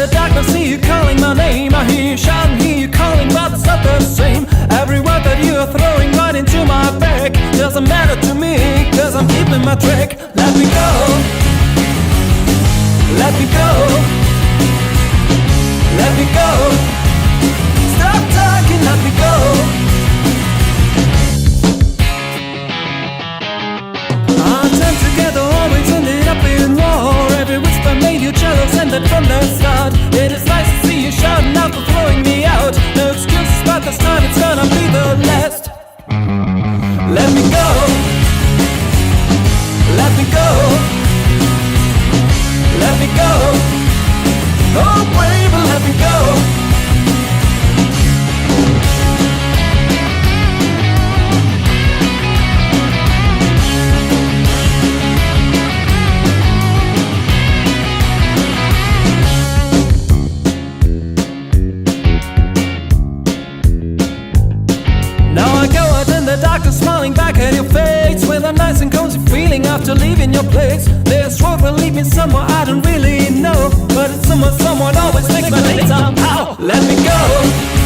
the darkness, see you calling my name. I hear you shouting, hear you calling, but it's not the same. Every word that you are throwing right into my back doesn't matter to me, cause I'm keeping my track. Let me go, let me go, let me go. Stop talking, let me go. Our time together always ended up in war. Every whisper made you jealous, and that from the start. It is nice to see you shouting out for throwing me out. No excuses, but this time it's gonna be the last. Let me go, let me go, let me go. Oh baby, let me go. Now I go out in the darkness, smiling back at your face, with a nice and cozy feeling after leaving your place. This road will lead me somewhere I don't really know, but it's somewhere someone always makes my day somehow. Let me go.